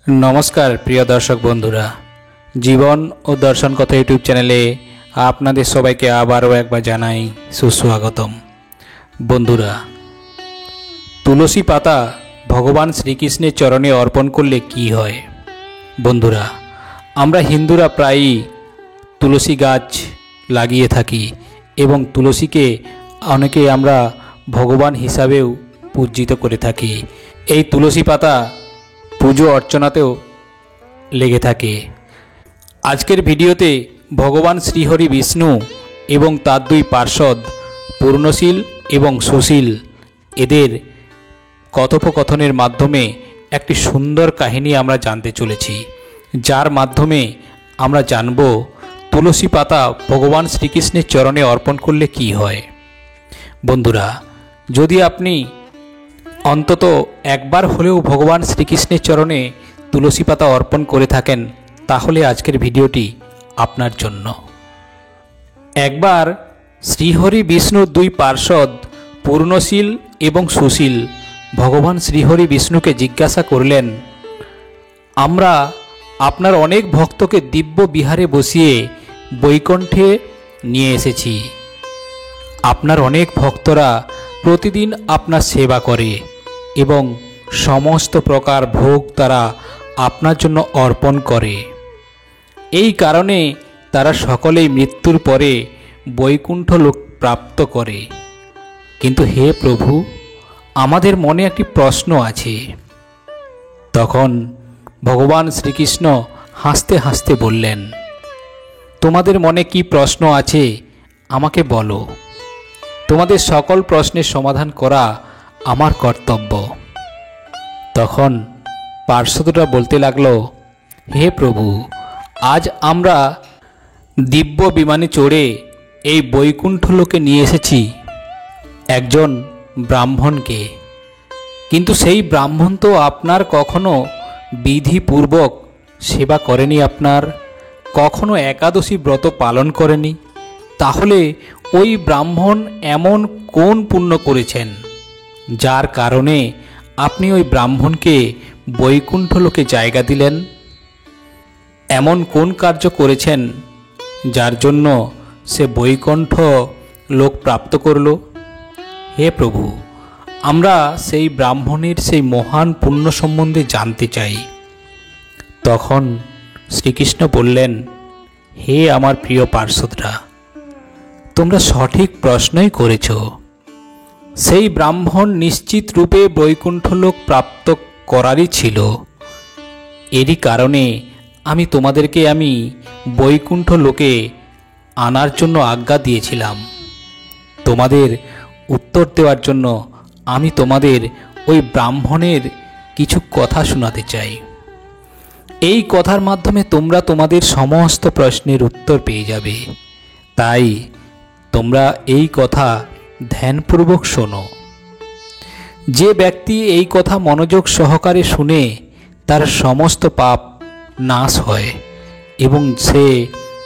नमस्कार प्रिय दर्शक बंधुरा जीवन और दर्शन कथा यूट्यूब चैनेले आपनादेर सबाइके आबारो एकबार जानाई सुस्वागतम। बंधुरा तुलसी पाता भगवान श्रीकृष्णेर चरणे अर्पण करले कि हय? बंधुरा आमरा हिंदुरा प्रायई तुलसी गाछ लागिए थाकी एवं तुलसीके अनेके आमरा भगवान हिसाबेও पूजित करे थाकी। এই तुलसी पाता पुजो अर्चनातेও लेगे थाके। आजकेर भिडियोते भगवान श्रीहरि विष्णु एवं तार दुई पार्षद पूर्णशील एवं सुशील एदेर कथोपकथनेर माध्यमे एकटी सुंदर काहिनी आमरा जानते चलेछि, जार माध्यमे आमरा जानबो तुलसी पाता भगवान श्रीकृष्णेर चरणे अर्पण करले कि हय। बंधुरा यदि आपनी अंतत एकबार हलेও भगवान श्रीकृष्णेर चरणे तुलसी पाता अर्पण करे थाकेन ताहले आजकेर भिडियोटी आपनार जन्य। एकबार श्रीहरि विष्णुर दुई पार्षद पूर्णशील एवं सुशील भगवान श्रीहरि विष्णुके जिज्ञासा करलेन, आमरा आपनार अनेक भक्तके दिव्य बिहारे बसिए बैकुंठे निये एसेछि। आपनार अनेक भक्तरा प्रतिदिन आपनार सेवा करे एवं समस्त प्रकार भोग तारा आपनार जन्य अर्पण करे। एई कारणे तारा सकलेई मृत्युर परे बैकुंठ लोक प्राप्त करे। किन्तु हे प्रभु आमादेर मने एकटी प्रश्न आछे। तखन भगवान श्रीकृष्ण हासते हासते बोललेन, तोमादेर मने कि प्रश्न आछे आमाके बोलो, तोमादेर सकल प्रश्नेर समाधान करा आमार कर्तव्य। तखन पार्षदरा बोलते लागलो, हे प्रभु आज आमरा दिव्य विमाने चढ़े এই বৈকুণ্ঠ লোকে নিয়ে এসেছি একজন ব্রাহ্মণকে, কিন্তু সেই ব্রাহ্মণ তো আপনার কখনো বিধিপূর্বক সেবা করেনি, আপনার কখনো একাদশী ব্রত পালন করেনি। তাহলে ওই ব্রাহ্মণ এমন কোন পুণ্য করেছেন যার কারণে আপনি ওই ব্রাহ্মণকে বৈকুণ্ঠ লোকে জায়গা দিলেন? এমন কোন কার্য করেছেন যার জন্য সে বৈকুণ্ঠ লোক প্রাপ্ত করল? হে প্রভু আমরা সেই ব্রাহ্মণের সেই মহান পুণ্য সম্বন্ধে জানতে চাই। তখন শ্রীকৃষ্ণ বললেন, হে আমার প্রিয় পার্ষদরা, তোমরা সঠিক প্রশ্নই করেছ। সেই ব্রাহ্মণ নিশ্চিত রূপে বৈকুণ্ঠ লোক প্রাপ্ত করারই ছিল। এরই কারণে আমি তোমাদেরকে বৈকুণ্ঠ লোকে আনার জন্য আজ্ঞা দিয়েছিলাম। তোমাদের উত্তর দেওয়ার জন্য আমি তোমাদের ওই ব্রাহ্মণের কিছু কথা শোনাতে চাই। এই কথার মাধ্যমে তোমরা তোমাদের সমস্ত প্রশ্নের উত্তর পেয়ে যাবে। তাই তোমরা এই কথা ধ্যানপূর্বক শোনো। যে ব্যক্তি এই কথা মনোযোগ সহকারে শুনে তার সমস্ত পাপ নাশ হয় এবং সে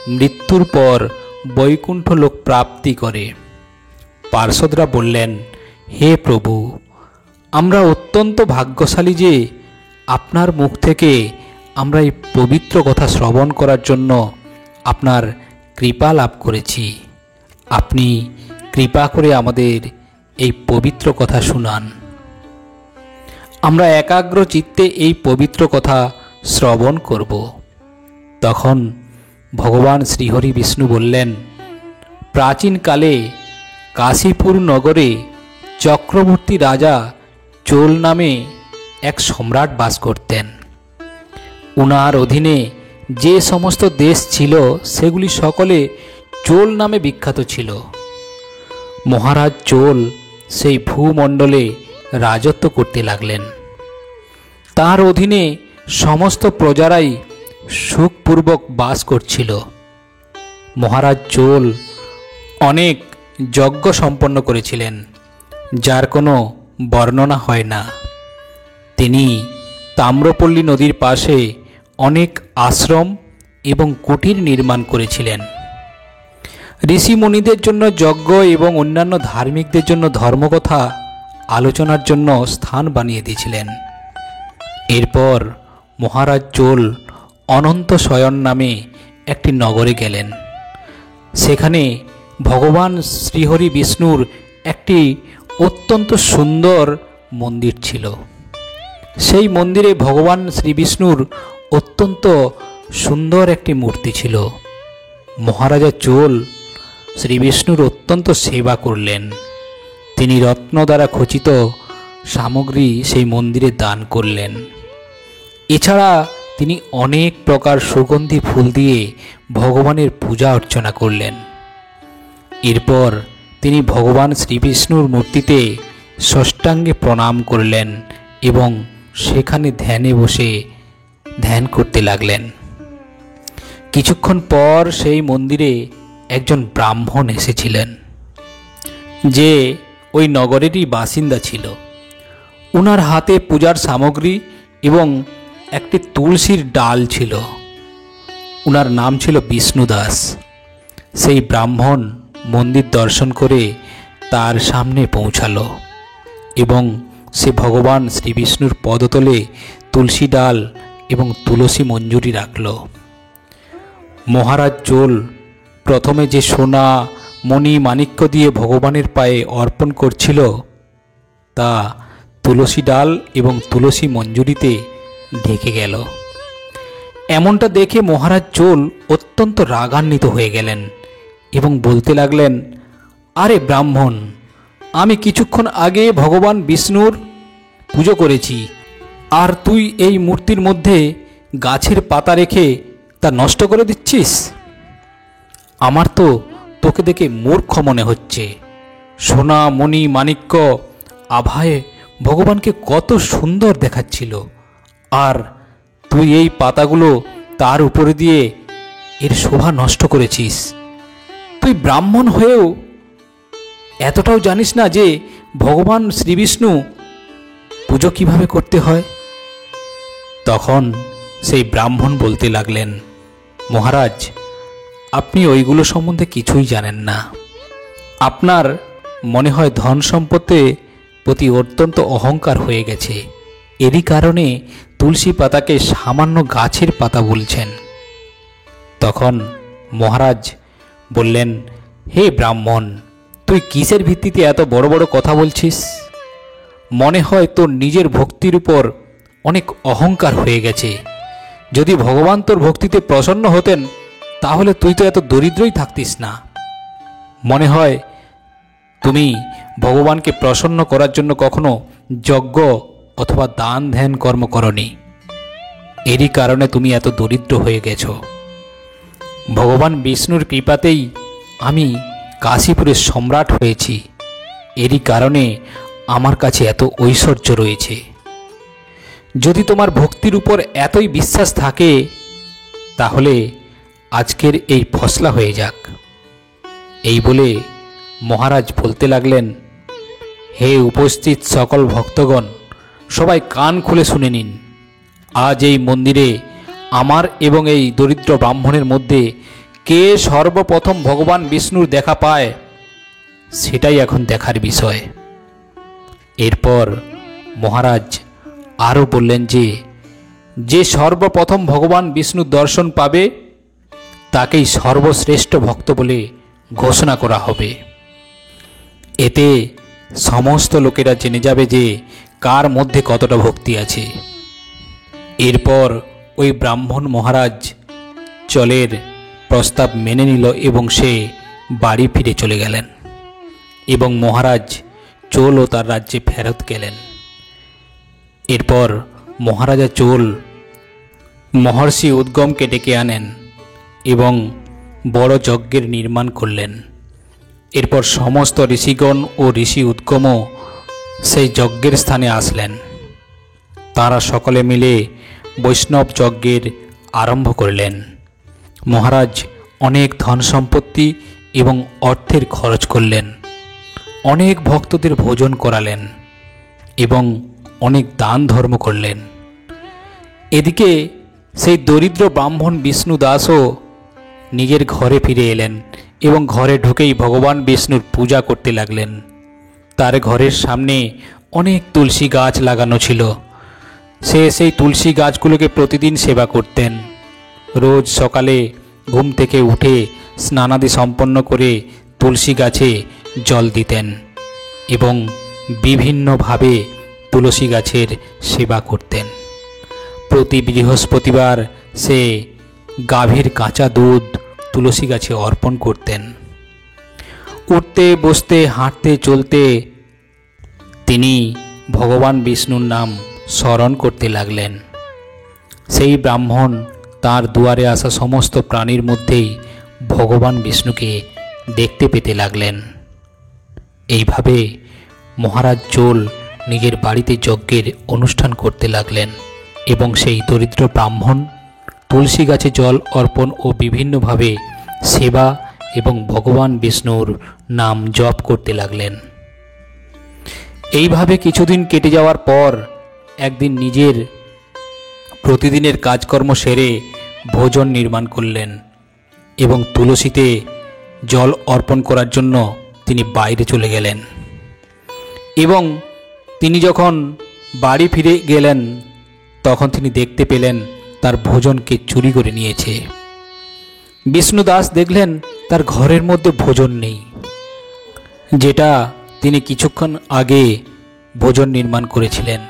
মৃত্যুর পর বৈকুণ্ঠ লোক প্রাপ্তি করে। পার্ষদরা বললেন, হে প্রভু আমরা অত্যন্ত ভাগ্যশালী যে আপনার মুখ থেকে আমরা এই পবিত্র কথা শ্রবণ করার জন্য আপনার কৃপা লাভ করেছি। আপনি কৃপা করে আমাদের এই পবিত্র কথা শুনান। আমরা একাগ্র চিত্তে এই পবিত্র কথা শ্রবণ করব। তখন ভগবান শ্রীহরি বিষ্ণু বললেন, প্রাচীনকালে কাশীপুর নগরে চক্রবর্তী রাজা চোল নামে এক সম্রাট বাস করতেন। উনার অধীনে যে সমস্ত দেশ ছিল সেগুলি সকলে চোল নামে বিখ্যাত ছিল। মহারাজ চোল সেই ভূমণ্ডলে রাজত্ব করতে লাগলেন। তার অধীনে সমস্ত প্রজারাই সুখপূর্বক বাস করছিল। মহারাজ চোল অনেক যজ্ঞ সম্পন্ন করেছিলেন, যার কোনো বর্ণনা হয় না। তিনি তাম্রপল্লী নদীর পাশে অনেক আশ্রম এবং কুটির নির্মাণ করেছিলেন। ঋষি মুনিদের জন্য যজ্ঞ এবং অন্যান্য ধার্মিকদের জন্য ধর্মকথা আলোচনার জন্য স্থান বানিয়ে দিয়েছিলেন। এরপর মহারাজ চোল অনন্ত শয়ন নামে একটি নগরে গেলেন। সেখানে ভগবান শ্রীহরি বিষ্ণুর একটি অত্যন্ত সুন্দর মন্দির ছিল। সেই মন্দিরে ভগবান শ্রী বিষ্ণুর অত্যন্ত সুন্দর একটি মূর্তি ছিল। মহারাজা চোল শ্রী বিষ্ণুর অত্যন্ত সেবা করলেন। তিনি রত্ন দ্বারা খচিত সামগ্রী সেই মন্দিরে দান করলেন। এছাড়া তিনি অনেক প্রকার সুগন্ধি ফুল দিয়ে ভগবানের পূজা অর্চনা করলেন। এরপর তিনি ভগবান শ্রীবিষ্ণুর মূর্তিতে ষষ্ঠাঙ্গে প্রণাম করলেন এবং সেখানে ধ্যানে বসে ধ্যান করতে লাগলেন। কিছুক্ষণ পর সেই মন্দিরে একজন ব্রাহ্মণ এসেছিলেন, যে ওই নগরেরই বাসিন্দা ছিল। ওনার হাতে পূজার সামগ্রী এবং একটি তুলসীর ডাল ছিল। ওনার নাম ছিল বিষ্ণুদাস। সেই ব্রাহ্মণ মন্দির দর্শন করে তার সামনে পৌঁছালো এবং সে ভগবান শ্রী বিষ্ণুর পদতলে তুলসী ডাল এবং তুলসী মঞ্জুরি রাখল। মহারাজ চোল প্রথমে যে সোনা মণি মাণিক্য দিয়ে ভগবানের পায়ে অর্পণ করছিল, তা তুলসী ডাল এবং তুলসী মঞ্জুরিতে ঢেকে গেল। এমনটা দেখে মহারাজ চোল অত্যন্ত রাগান্বিত হয়ে গেলেন এবং বলতে লাগলেন, আরে ব্রাহ্মণ, আমি কিছুক্ষণ আগে ভগবান বিষ্ণুর পুজো করেছি, আর তুই এই মূর্তির মধ্যে গাছের পাতা রেখে তা নষ্ট করে দিচ্ছিস। আমার তো তোকে দেখে মূর্খ মনে হচ্ছে। সোনা মণি মাণিক্য আভায় ভগবানকে কত সুন্দর দেখাচ্ছিল, আর তুই এই পাতাগুলো তার উপরে দিয়ে এর শোভা নষ্ট করেছিস। তুই ব্রাহ্মণ হয়েও এতটাও জানিস না যে ভগবান শ্রীবিষ্ণু পুজো কিভাবে করতে হয়। তখন সেই ব্রাহ্মণ বলতে লাগলেন, মহারাজ, আপনি ওইগুলো সম্বন্ধে কিছুই জানেন না। আপনার মনে হয় ধন সম্পত্তির প্রতি অত্যন্ত অহংকার হয়ে গেছে। এরই কারণে তুলসী পাতাকে সামান্য গাছের পাতা বলছেন। তখন মহারাজ বললেন, হে ব্রাহ্মণ, তুই কিসের ভিত্তিতে এত বড় বড় কথা বলছিস? মনে হয় তোর নিজের ভক্তির উপর অনেক অহংকার হয়ে গেছে। যদি ভগবান তোর ভক্তিতে প্রসন্ন হতেন, তাহলে তুই তো এত দরিদ্রই থাকতিস না। মনে হয় তুমি ভগবানকে প্রসন্ন করার জন্য কখনো যজ্ঞ অথবা দান ধ্যান কর্ম করনি। এরই কারণে তুমি এত দরিদ্র হয়ে গেছো। ভগবান বিষ্ণুর কৃপাতেই আমি কাশীপুরের সম্রাট হয়েছি। এরই কারণে আমার কাছে এত ঐশ্বর্য রয়েছে। যদি তোমার ভক্তির উপর এতই বিশ্বাস থাকে, তাহলে আজকের এই ফসলা হয়ে যাক। এই বলে মহারাজ বলতে লাগলেন, হে উপস্থিত সকল ভক্তগণ, সবাই কান খুলে শুনে নিন। আজ এই মন্দিরে আমার এবং এই দরিদ্র ব্রাহ্মণের মধ্যে কে সর্বপ্রথম ভগবান বিষ্ণুর দেখা পায়, সেটাই এখন দেখার বিষয়। এরপর মহারাজ আরও বললেন যে সর্বপ্রথম ভগবান বিষ্ণুর দর্শন পাবে, তাকেই সর্বশ্রেষ্ঠ ভক্ত বলে ঘোষণা করা হবে। এতে সমস্ত লোকেরা জেনে যাবে যে কার মধ্যে কতটা ভক্তি আছে। এরপর ওই ব্রাহ্মণ মহারাজ চলের প্রস্তাব মেনে নিল এবং সে বাড়ি ফিরে চলে গেলেন এবং মহারাজ চোল ও তার রাজ্যে ফেরত গেলেন। এরপর মহারাজা চোল মহর্ষি উদ্গমকে ডেকে আনেন এবং বড় যজ্ঞের নির্মাণ করলেন। এরপর সমস্ত ঋষিগণ ও ঋষি উদ্গমও সেই যজ্ঞের স্থানে আসলেন। তারা সকলে মিলে বৈষ্ণব যজ্ঞের আরম্ভ করলেন। মহারাজ অনেক ধন সম্পত্তি এবং অর্থের খরচ করলেন, অনেক ভক্তদের ভোজন করালেন এবং অনেক দান ধর্ম করলেন। এদিকে সেই দরিদ্র ব্রাহ্মণ বিষ্ণু দাসও নিজের ঘরে ফিরে এলেন এবং ঘরে ঢুকেই ভগবান বিষ্ণুর পূজা করতে লাগলেন। তার ঘরের সামনে অনেক তুলসী গাছ লাগানো ছিল। সে সেই তুলসী গাছগুলোকে প্রতিদিন সেবা করতেন। রোজ সকালে ঘুম থেকে উঠে স্নানাদি সম্পন্ন করে তুলসী গাছে জল দিতেন এবং বিভিন্নভাবে তুলসী গাছের সেবা করতেন। প্রতি বৃহস্পতিবার সে গাভীর কাঁচা দুধ তুলসী গাছে অর্পণ করতেন। উঠতে বসতে হাঁটতে চলতে তিনি ভগবান বিষ্ণুর নাম স্মরণ করতে লাগলেন। সেই ব্রাহ্মণ তার দুয়ারে আসা সমস্ত প্রাণীর মধ্যেই ভগবান বিষ্ণুকে দেখতে পেতে লাগলেন। এইভাবে মহারাজ জোল নিজের বাড়িতে যজ্ঞের অনুষ্ঠান করতে লাগলেন এবং সেই দরিদ্র ব্রাহ্মণ তুলসী গাছে জল অর্পণ ও বিভিন্নভাবে সেবা এবং ভগবান বিষ্ণুর নাম জপ করতে লাগলেন। এইভাবে কিছুদিন কেটে যাওয়ার পর একদিন নিজের প্রতিদিনের কাজকর্ম সেরে ভোজন নির্মাণ করলেন এবং তুলসীতে জল অর্পণ করার জন্য তিনি বাইরে চলে গেলেন। এবং তিনি যখন বাড়ি ফিরে গেলেন তখন তিনি দেখতে পেলেন তার ভোজনকে চুরি করে নিয়েছে। বিষ্ণুদাস দেখলেন তার ঘরের মধ্যে ভোজন নেই, যেটা তিনি কিছুক্ষণ আগে ভোজন নির্মাণ করেছিলেন।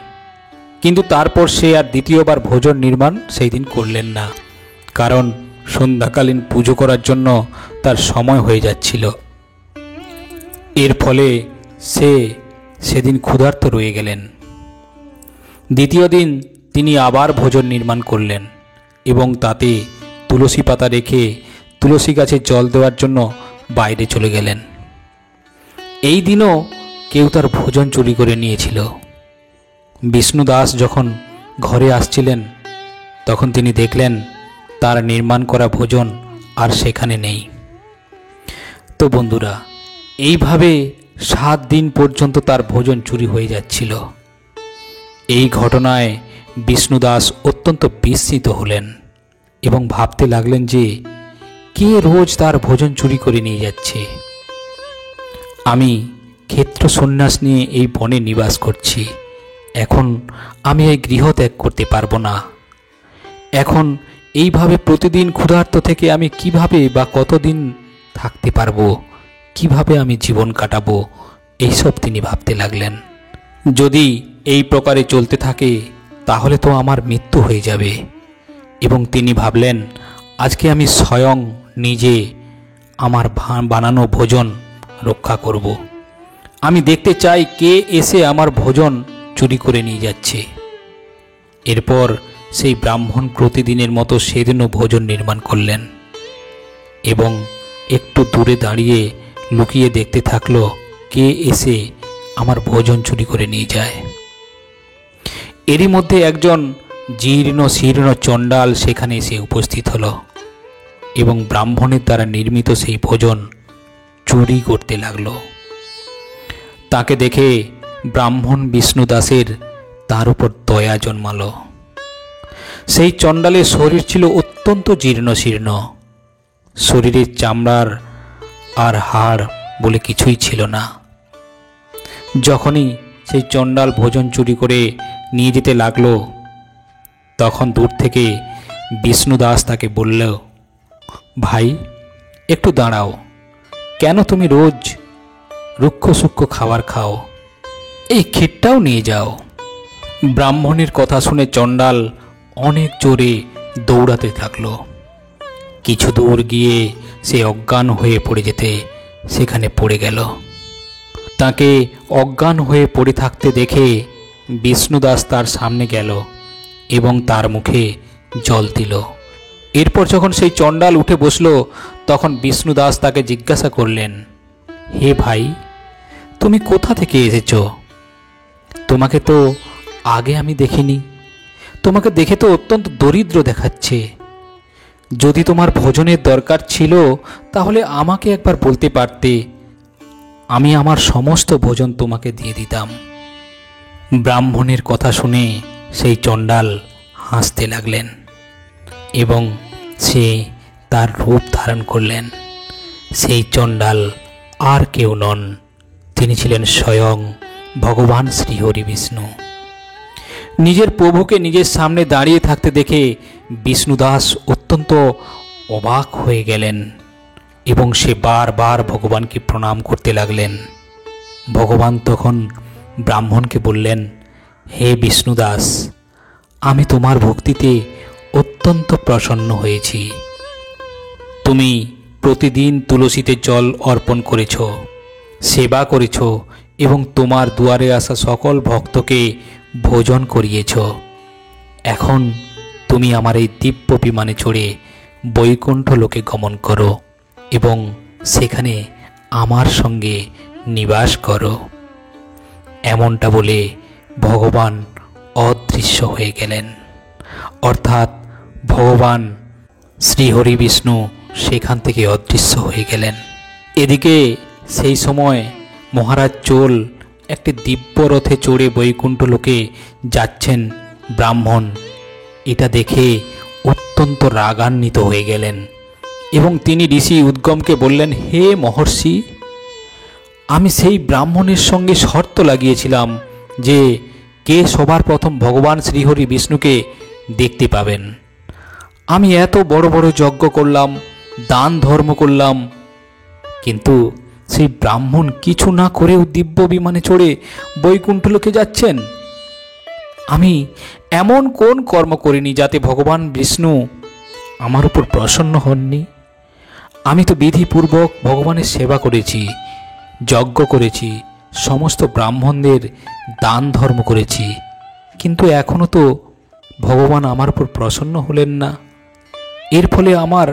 কিন্তু তারপর সে আর দ্বিতীয়বার ভোজন নির্মাণ সেই দিন করলেন না, কারণ সন্ধ্যাকালীন পুজো করার জন্য তার সময় হয়ে যাচ্ছিল। এর ফলে সে সেদিন ক্ষুধার্ত রয়ে গেলেন। দ্বিতীয় দিন তিনি আবার ভোজন নির্মাণ করলেন এবং তাতে তুলসী পাতা রেখে তুলসী গাছে জল দেওয়ার জন্য বাইরে চলে গেলেন। এই দিনও কেউ তার ভোজন চুরি করে নিয়েছিল। বিষ্ণুদাস যখন ঘরে আসছিলেন তখন তিনি দেখলেন তার নির্মাণ করা ভোজন আর সেখানে নেই। তো বন্ধুরা, এইভাবে 7 দিন পর্যন্ত তার ভোজন চুরি হয়ে যাচ্ছিল। এই ঘটনায় বিষ্ণুদাস অত্যন্ত বিস্মিত হলেন এবং ভাবতে লাগলেন যে কে রোজ তার ভোজন চুরি করে নিয়ে যাচ্ছে। আমি ক্ষেত্র সন্ন্যাস নিয়ে এই বনে নিবাস করছি, এখন আমি এই গৃহ ত্যাগ করতে পারবো না। এখন এইভাবে প্রতিদিন ক্ষুধার্ত থেকে আমি কিভাবে বা কতদিন থাকতে পারবো, কিভাবে আমি জীবন কাটাবো, এইসব তিনি ভাবতে লাগলেন। যদি এই প্রকারে চলতে থাকে তাহলে তো আমার মৃত্যু হয়ে যাবে। এবং তিনি ভাবলেন, আজকে আমি স্বয়ং নিজে আমার বানানো ভোজন রক্ষা করব। আমি দেখতে চাই কে এসে আমার ভোজন চুরি করে নিয়ে যাচ্ছে। এরপর সেই ব্রাহ্মণ প্রতিদিনের মতো সেদিনও ভোজন নির্মাণ করলেন এবং একটু দূরে দাঁড়িয়ে লুকিয়ে দেখতে থাকলো কে এসে আমার ভোজন চুরি করে নিয়ে যায়। এরই মধ্যে একজন জীর্ণ শীর্ণ চণ্ডাল সেখানে এসে উপস্থিত হলো এবং ব্রাহ্মণের দ্বারা নির্মিত সেই ভোজন চুরি করতে লাগলো। তাকে দেখে ব্রাহ্মণ বিষ্ণুদাসের তার উপর দয়া জন্মালো। সেই চণ্ডালের শরীর ছিল অত্যন্ত জীর্ণ শীর্ণ, শরীরের চামড়ার আর হাড় বলে কিছুই ছিল না। যখনই সেই চণ্ডাল ভোজন চুরি করে নিয়ে যেতে লাগলো তখন দূর থেকে বিষ্ণুদাস তাকে বলল, ভাই একটু দাঁড়াও, কেন তুমি রোজ রুক্ষ সূক্ষ্ম খাবার খাও, এই ক্ষীরটাও নিয়ে যাও। ব্রাহ্মণের কথা শুনে চণ্ডাল অনেক জোরে দৌড়াতে থাকলো। কিছু দূর গিয়ে সে অজ্ঞান হয়ে পড়ে যেতে সেখানে পড়ে গেল। তাকে অজ্ঞান হয়ে পড়ে থাকতে দেখে বিষ্ণুদাস তার সামনে গেল এবং তার মুখে জল দিল। এরপর যখন সেই চণ্ডাল উঠে বসল তখন বিষ্ণুদাস তাকে জিজ্ঞাসা করলেন, হে ভাই, তুমি কোথা থেকে এসেছ? তোমাকে তো আগে আমি দেখিনি, তোমাকে দেখে তো অত্যন্ত দরিদ্র দেখাচ্ছে। যদি তোমার ভোজনের দরকার ছিল তাহলে আমাকে একবার বলতে পারতে, আমি আমার সমস্ত ভোজন তোমাকে দিয়ে দিতাম। ব্রাহ্মণের কথা শুনে সেই চণ্ডাল হাসতে লাগলেন এবং সে তার রূপ ধারণ করলেন। সেই চণ্ডাল আর কেউ নন, তিনি ছিলেন স্বয়ং ভগবান শ্রীহরি বিষ্ণু। নিজের প্রভুকে নিজের সামনে দাঁড়িয়ে থাকতে দেখে বিষ্ণুদাস অত্যন্ত অবাক হয়ে গেলেন এবং সে বারবার ভগবানকে প্রণাম করতে লাগলেন। ভগবান তখন ব্রাহ্মণকে বললেন, হে বিষ্ণুদাস, আমি তোমার ভক্তিতে অত্যন্ত প্রসন্ন হয়েছি। তুমি প্রতিদিন তুলসীতে জল অর্পণ করেছ, সেবা করেছ এবং তোমার দুয়ারে আসা সকল ভক্তকে ভোজন করিয়েছ। এখন তুমি আমার এই দিব্য বিমানে চড়ে বৈকুণ্ঠ লোকে গমন করো এবং সেখানে আমার সঙ্গে নিবাস করো। এমনটা বলে ভগবান অদৃশ্য হয়ে গেলেন, অর্থাৎ ভগবান শ্রীহরি বিষ্ণু সেখান থেকে অদৃশ্য হয়ে গেলেন। এদিকে সেই সময় মহারাজ চোল একটি দিব্য রথে চড়ে বৈকুণ্ঠ লোকে যাচ্ছেন। ব্রাহ্মণ এটা দেখে অত্যন্ত রাগান্বিত হয়ে গেলেন এবং তিনি ঋষি উদ্গমকে বললেন, হে মহর্ষি, আমি সেই ব্রাহ্মণের সঙ্গে শর্ত লাগিয়েছিলাম যে কে সবার প্রথম ভগবান শ্রীহরি বিষ্ণুকে দেখতে পাবেন। আমি এত বড় বড় যজ্ঞ করলাম, দান ধর্ম করলাম, কিন্তু সেই ব্রাহ্মণ কিছু না করেও দিব্য বিমানে চড়ে বৈকুণ্ঠ লোকে যাচ্ছেন। আমি এমন কোন কর্ম করিনি যাতে ভগবান বিষ্ণু আমার উপর প্রসন্ন হননি? আমি তো বিধিপূর্বক ভগবানের সেবা করেছি, যজ্ঞ করেছি, সমস্ত ব্রাহ্মণদের দান ধর্ম করেছি, কিন্তু এখনও তো ভগবান আমার উপর প্রসন্ন হলেন না। এর ফলে আমার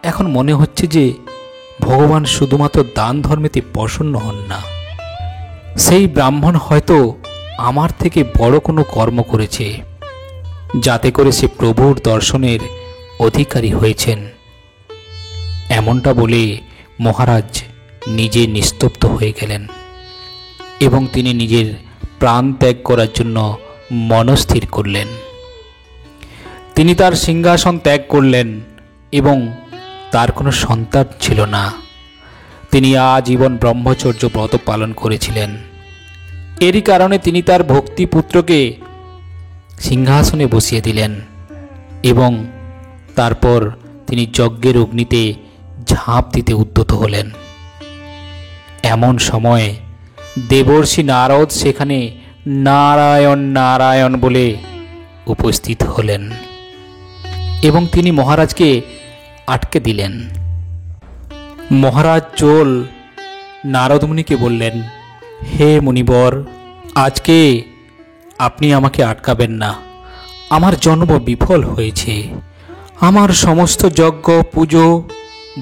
এখন মনে হচ্ছে যে ভগবান শুধুমাত্র দান ধর্মেতে প্রসন্ন হন না, সেই ব্রাহ্মণ হয়তো আমার থেকে বড় কোনো কর্ম করেছে, যাতে করে সে প্রভুর দর্শনের অধিকারী হয়েছেন। এমনটা বলে মহারাজ নিজে নিস্তব্ধ হয়ে গেলেন এবং তিনি নিজের প্রাণ ত্যাগ করার জন্য মনস্থির করলেন। তিনি তার সিংহাসন ত্যাগ করলেন এবং তার কোনো সন্তান ছিল না। তিনি আজীবন ব্রহ্মচর্য ব্রত পালন করেছিলেন। এরই কারণে তিনি তার ভক্তিপুত্রকে সিংহাসনে বসিয়ে দিলেন এবং তারপর তিনি যজ্ঞের অগ্নিতে ঝাঁপ দিতে উদ্যত হলেন। এমন সময় দেবর্ষি নারদ সেখানে নারায়ণ নারায়ণ বলে উপস্থিত হলেন এবং তিনি মহারাজকে আটকে দিলেন। মহারাজ চোল নারদ মুনিকে বললেন, হে মুনিবর, আজকে আপনি আমাকে আটকাবেন না। আমার জন্ম বিফল হয়েছে, আমার সমস্ত যজ্ঞ পুজো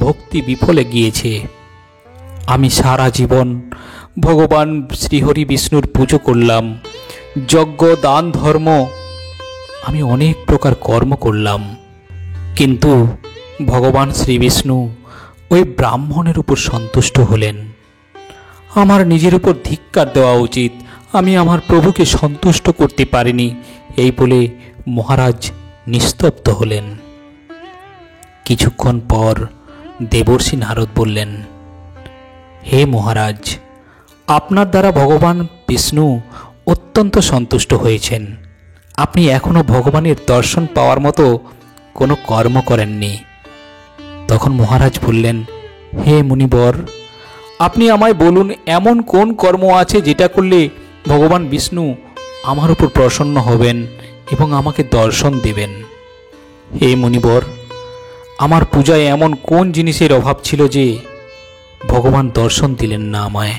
ভক্তি বিফলে গিয়েছে। আমি সারা জীবন ভগবান শ্রীহরি বিষ্ণুর পুজো করলাম, যজ্ঞ দান ধর্ম আমি অনেক প্রকার কর্ম করলাম, কিন্তু ভগবান শ্রী বিষ্ণু ওই ব্রাহ্মণের উপর সন্তুষ্ট হলেন। আমার নিজের উপর ধিক্কার দেওয়া উচিত, আমি আমার প্রভুকে সন্তুষ্ট করতে পারিনি। এই বলে মহারাজ নিস্তব্ধ হলেন। কিছুক্ষণ পর দেবর্ষি নারদ বললেন, হে মহারাজ, আপনার দ্বারা ভগবান বিষ্ণু অত্যন্ত সন্তুষ্ট হয়েছেন। আপনি এখনো ভগবানের দর্শন পাওয়ার মতো কোনো কর্ম করেননি। তখন মহারাজ বললেন, হে মুনিবর, আপনি আমায় বলুন এমন কোন কর্ম আছে যেটা করলে ভগবান বিষ্ণু আমার উপর প্রসন্ন হবেন এবং আমাকে দর্শন দেবেন। হে মুনিবর, আমার পূজায় এমন কোন জিনিসের অভাব ছিল যে ভগবান দর্শন দিলেন না আমায়?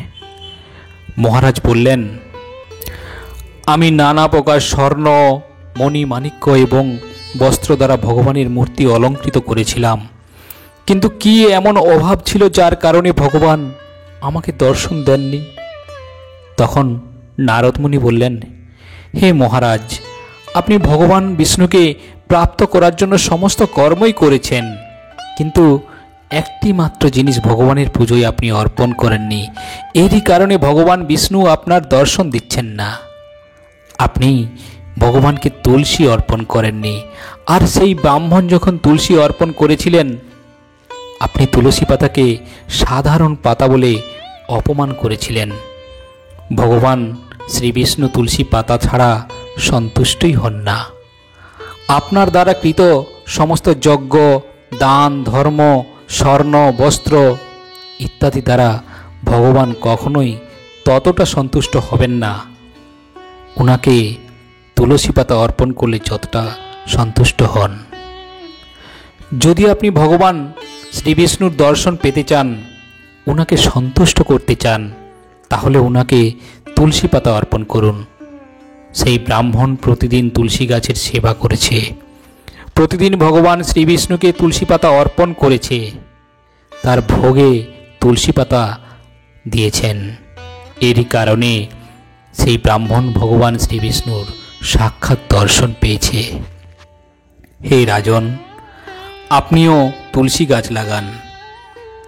মহারাজ বললেন, আমি নানা প্রকার স্বর্ণ মণি মাণিক্য এবং বস্ত্র দ্বারা ভগবানের মূর্তি অলঙ্কৃত করেছিলাম, কিন্তু কি এমন অভাব ছিল যার কারণে ভগবান আমাকে দর্শন দেননি? তখন নারদ মুনি বললেন, হে মহারাজ, আপনি ভগবান বিষ্ণুকে প্রাপ্ত করার জন্য সমস্ত কর্মই করেছেন, কিন্তু একটি মাত্র জিনিস ভগবানের পুজোয় আপনি অর্পণ করেননি। এরই কারণে ভগবান বিষ্ণু আপনার দর্শন দিচ্ছেন না। আপনি ভগবানকে তুলসী অর্পণ করেননি, আর সেই ব্রাহ্মণ যখন তুলসী অর্পণ করেছিলেন, আপনি তুলসী পাতাকে সাধারণ পাতা বলে অপমান করেছিলেন। ভগবান শ্রী বিষ্ণু তুলসী পাতা ছাড়া সন্তুষ্টই হন না। আপনার দ্বারা কৃত সমস্ত যজ্ঞ, দান, ধর্ম, স্বর্ণ, বস্ত্র ইত্যাদি দ্বারা ভগবান কখনোই ততটা সন্তুষ্ট হবেন না ওনাকে তুলসী পাতা অর্পণ করলে যতটা সন্তুষ্ট হন। যদি আপনি ভগবান শ্রী বিষ্ণুর দর্শন পেতে চান, ওনাকে সন্তুষ্ট করতে চান, তাহলে ওনাকে তুলসী পাতা অর্পণ করুন। সেই ব্রাহ্মণ প্রতিদিন তুলসী গাছের সেবা করেছে, প্রতিদিন ভগবান শ্রী বিষ্ণুকে তুলসী পাতা অর্পণ করেছে, তার ভোগে তুলসী পাতা দিয়েছেন। এরই কারণে সেই ব্রাহ্মণ ভগবান শ্রী বিষ্ণুর সাক্ষাৎ দর্শন পেয়েছে। হে রাজন, আপনিও তুলসী গাছ লাগান,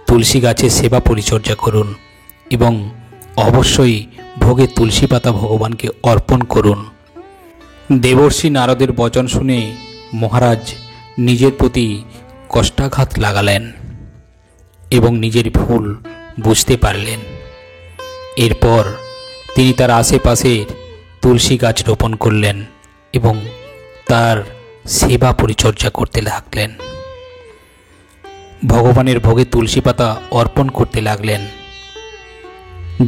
তুলসী গাছের সেবা পরিচর্যা করুন এবং অবশ্যই ভোগে তুলসী পাতা ভগবানকে অর্পণ করুন। দেবর্ষি নারদের বচন শুনে মহারাজ নিজের প্রতি কষ্টাঘাত লাগালেন এবং নিজের ভুল বুঝতে পারলেন। এরপর তিনি তার আশেপাশের তুলসী গাছ রোপণ করলেন এবং তার সেবা পরিচর্যা করতে লাগলেন। ভগবানের ভোগে তুলসী পাতা অর্পণ করতে লাগলেন,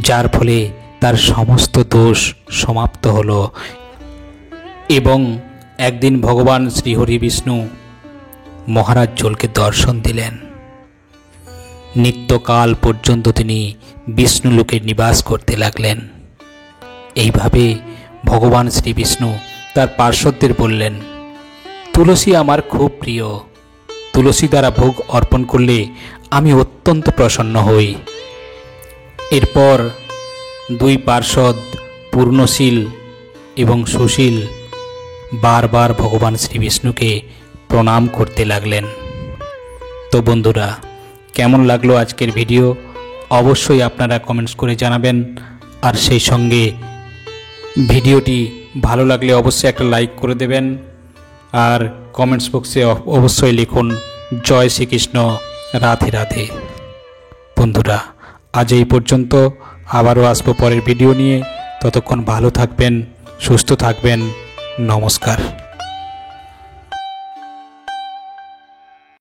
যার ফলে তার সমস্ত দোষ সমাপ্ত হলো এবং একদিন ভগবান শ্রীহরি বিষ্ণু মহারাজ জলকে দর্শন দিলেন। নিত্যকাল পর্যন্ত তিনি বিষ্ণুলোকে নিবাস করতে লাগলেন। এইভাবে ভগবান শ্রী বিষ্ণু তার পার্শ্বদের বললেন, তুলসী আমার খুব প্রিয়, তুলসী দ্বারা ভোগ অর্পণ করলে আমি অত্যন্ত প্রসন্ন হই। এরপর দুই পার্ষদ পূর্ণশীল এবং সুশীল বারবার ভগবান শ্রী বিষ্ণুকে প্রণাম করতে লাগলেন। তো বন্ধুরা, কেমন লাগলো আজকের ভিডিও অবশ্যই আপনারা কমেন্টস করে জানাবেন। আর সেই সঙ্গে ভিডিওটি ভালো লাগলে অবশ্যই একটা লাইক করে দেবেন আর কমেন্টস বক্সে অবশ্যই লিখুন জয় শ্রীকৃষ্ণ, রাধে রাধে। বন্ধুরা, আজ এই পর্যন্ত, আবারও আসবো পরের ভিডিও নিয়ে। ততক্ষণ ভালো থাকবেন, সুস্থ থাকবেন। নমস্কার।